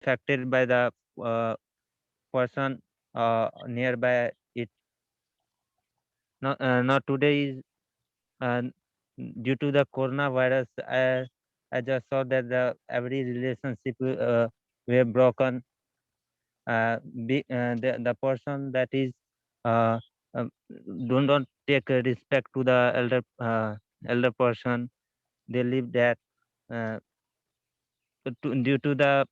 affected by the person nearby it. Not today is uh, due to the coronavirus. I just saw that every relationship were broken. The person that is uh, um, do not take respect to the elder person. They leave that uh, due to the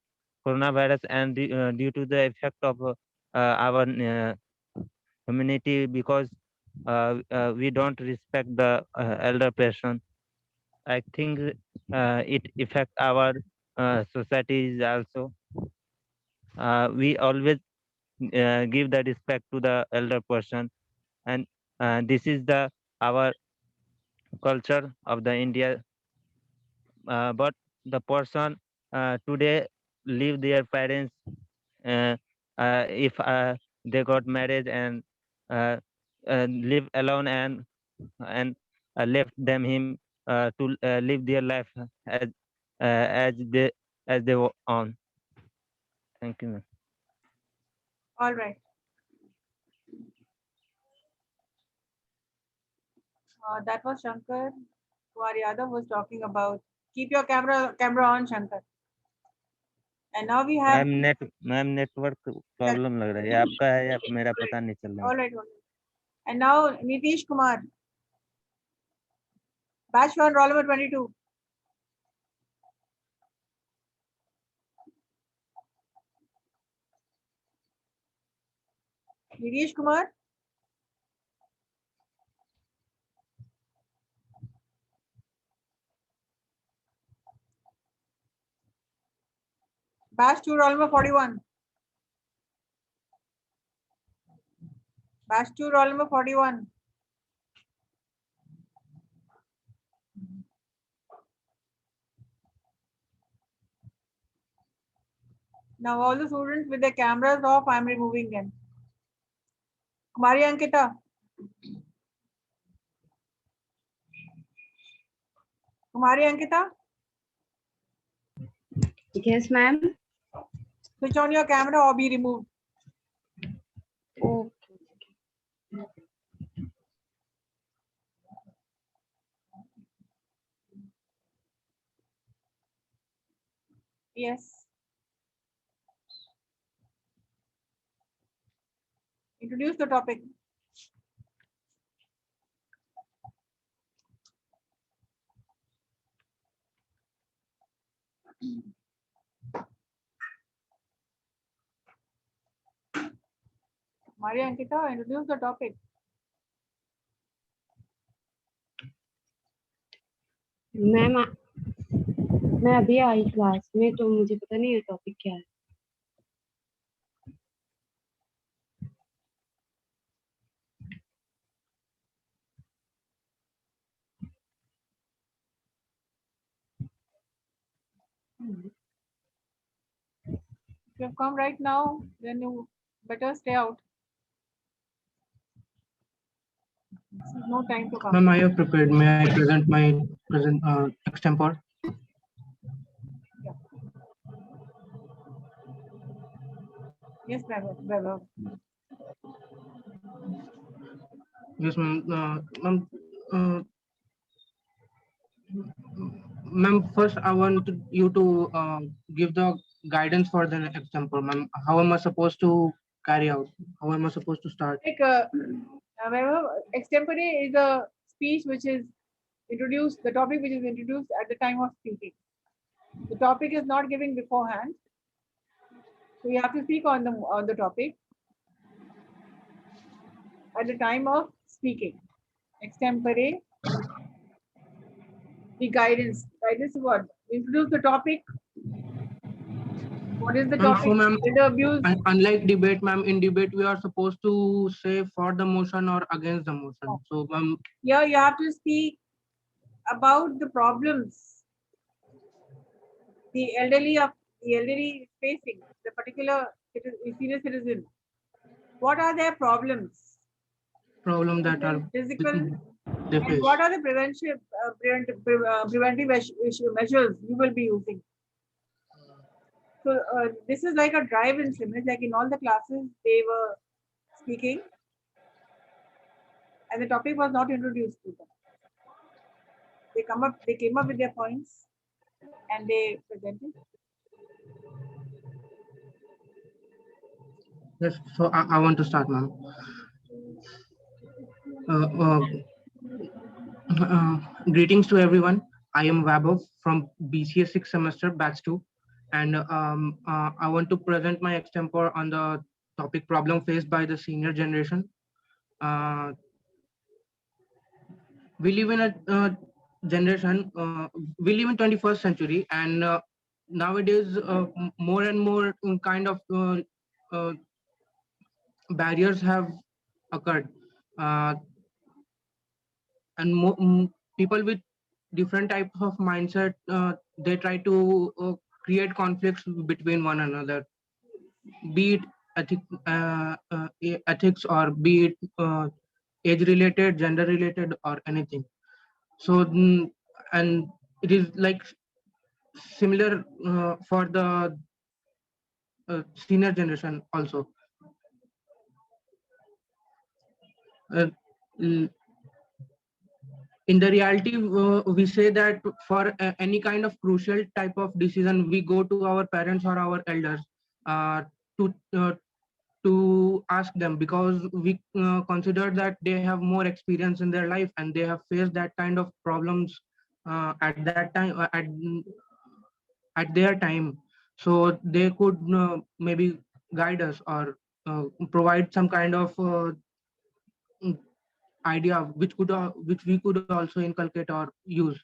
coronavirus and due to the effect of our community, because we don't respect the elder person. I think it affect our societies also. We always give the respect to the elder person, and this is the our culture of the India. But the person today leave their parents uh, if they got married and uh, live alone, and left them him to live their life as they were on. Thank you, ma'am. All right. That was Shankar. Kumar Yadav was talking about. Keep your camera on, Shankar. And now we have. Ma'am network problem लग रहा है, ये आपका है या मेरा पता नहीं चल रहा है. All right. And now Nitish Kumar. Batch 1, roll number 22. Nitish Kumar. Batch 2, roll number 41. Batch 2, roll number 41. Now all the students with their cameras off, I am removing them. Kumari Ankita. Kumari Ankita. Yes, ma'am. Switch on your camera or be removed. Okay. Yes. Introduce the topic. Maria Ankita, introduce the topic. Ma'am मैं अभी आई class में, तो मुझे पता नहीं है topic क्या है. If you have come right now, then you better stay out. This is no time to come. Ma'am, I have prepared. May I present my extempore? Yeah. Yes, Vaibhav. Yes, ma'am. Ma'am, first I want you to give the guidance for the extempore. Ma'am, how am I supposed to carry out? How am I supposed to start? Like, Vaibhav, extempore is a speech which is introduced, the topic which is introduced at the time of speaking. The topic is not given beforehand. So you have to speak on the topic at the time of speaking. Extempore, the guidance. Guidance is what? Introduce the topic. What is the topic? So, ma'am, The abuse. unlike debate, ma'am, in debate we are supposed to say for the motion or against the motion. Oh. So, ma'am, Here you have to speak about the problems the elderly is facing, the particular senior citizen. What are their problems? problem that are Physical. they And face. what are the preventive measures you will be using? So this is like a drive in CIMAGE, like in all the classes they were speaking and the topic was not introduced to them. They came up with their points and they presented. Yes, so I want to start, ma'am. Uh, uh, Greetings to everyone. I am Vaibhav from BCA 6th semester, batch 2, and I want to present my extempore on the topic problem faced by the senior generation. Uh, we live in a generation, we live in 21st century, and nowadays more and more kind of uh, barriers have occurred. Uh, and people with different types of mindset, they try to create conflicts between one another, be it ethics, or be it age related, gender related, or anything. So and it is like similar for the senior generation also. uh, in the reality, we say that for any kind of crucial type of decision, we go to our parents or our elders uh, to uh, to ask them, because we consider that they have more experience in their life and they have faced that kind of problems at that time, at their time. So they could maybe guide us, or provide some kind of idea which we could also inculcate or use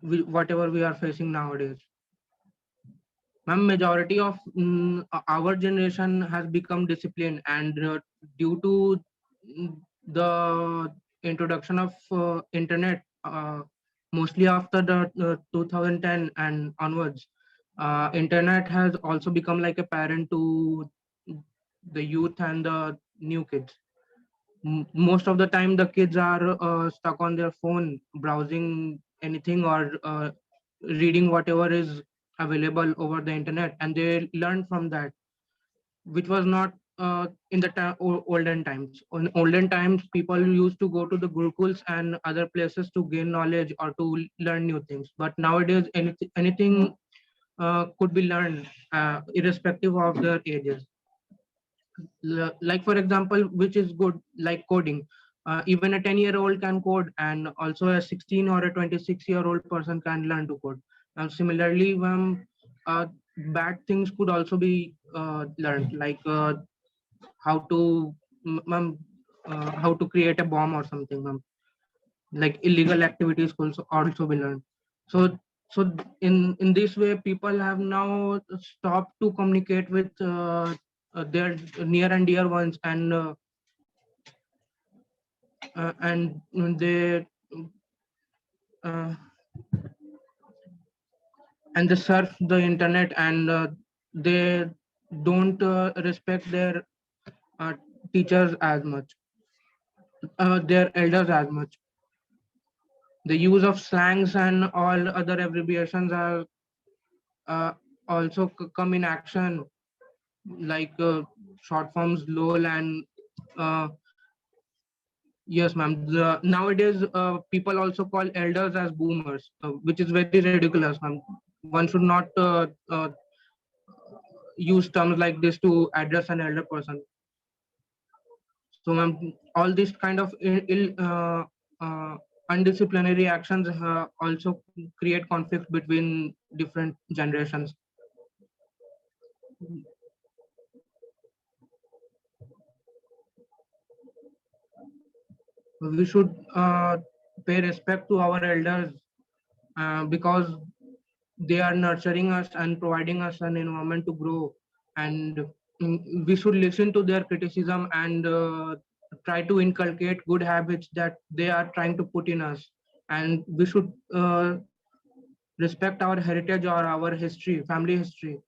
whatever we are facing nowadays. Ma'am, majority of our generation has become disciplined, and due to the introduction of internet, mostly after the 2010 and onwards, internet has also become like a parent to the youth and the new kids. Most of the time the kids are stuck on their phone, browsing anything, or reading whatever is available over the internet, and they learn from that, which was not in the olden times. In olden times, people used to go to the gurukuls and other places to gain knowledge or to learn new things, but nowadays anything could be learned irrespective of their ages. Like for example, which is good, like coding. Even a 10-year-old can code, and also a 16 or a 26-year-old person can learn to code. Similarly, uh, bad things could also be learned, like how to how to create a bomb or something, like illegal activities could also be learned. So so in this way, people have now stopped to communicate with their near and dear ones, and they uh, and they surf the internet, and they don't respect their uh, teachers as much, their elders as much. The use of slangs and all other abbreviations are uh, also come in action, like short forms, lol, and uh, yes, ma'am. Nowadays, people also call elders as boomers, which is very ridiculous, ma'am. One should not use terms like this to address an elder person. So, ma'am, all these kind of undisciplinary actions also create conflict between different generations. We should pay respect to our elders, because they are nurturing us and providing us an environment to grow, and we should listen to their criticism and try to inculcate good habits that they are trying to put in us, and we should respect our heritage or our history, family history,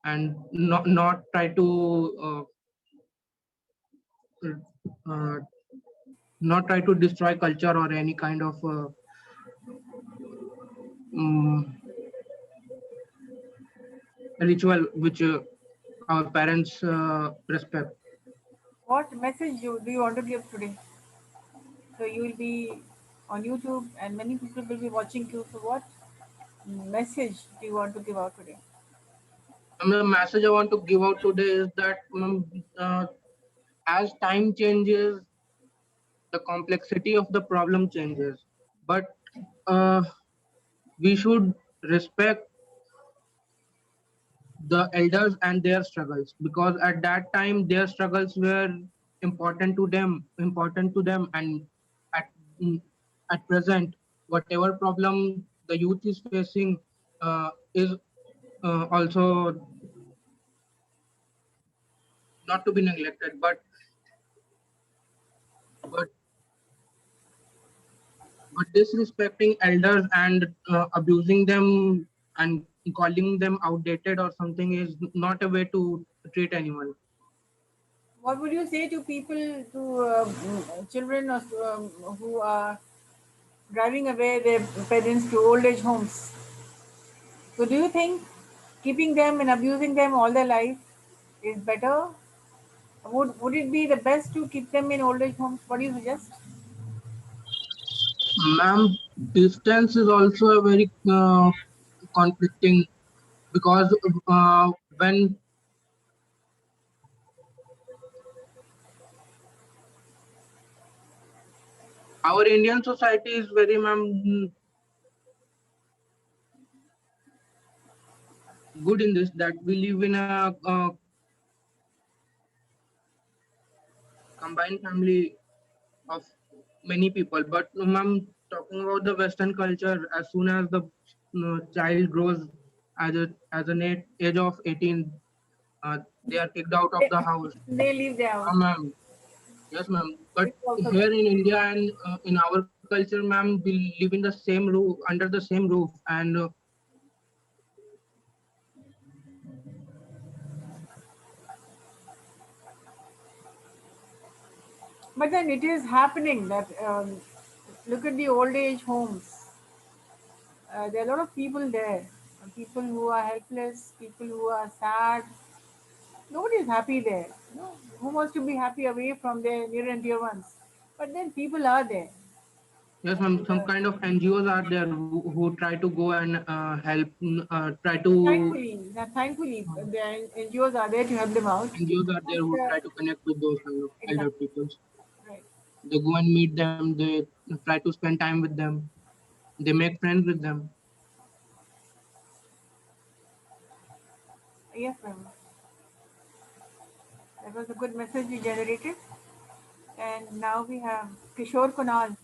and not try to uh, not try to destroy culture or any kind of um, ritual which our parents respect. What message do you want to give today? So you will be on YouTube and many people will be watching you. So what message do you want to give out today? The message I want to give out today is that uh, as time changes, the complexity of the problem changes. But uh, we should respect the elders and their struggles, because at that time their struggles were important to them, and at mm, at present whatever problem the youth is facing is also not to be neglected, but but disrespecting elders and abusing them and calling them outdated or something is not a way to treat anyone. What would you say to people, to children who are driving away their parents to old age homes? So do you think keeping them and abusing them all their life is better? Would it be the best to keep them in old age homes? What do you suggest? Ma'am, distance is also a very conflicting, because when our Indian society is very, ma'am, good in this, that we live in a combined family of many people. But ma'am, talking about the Western culture, as soon as the child grows as an age of 18, they are kicked out of They, the house. they leave their house. Ma'am, yes, ma'am. But It's also here there. in India and in our culture, ma'am, we live in the same roof, under the same roof, and But then it is happening that look at the old age homes. There are a lot of people there, people who are helpless, people who are sad. Nobody is happy there. You know, who wants to be happy away from their near and dear ones? But then people are there. yes, ma'am, And, some kind of NGOs are there who try to go and help, try to the NGOs are there to help them out. NGOs are there who But, try to connect with those kind of elder exactly, people. right. They go and meet them. They try to spend time with them. They make friends with them. Yes, ma'am. That was a good message you generated. And now we have Kishore Kunal.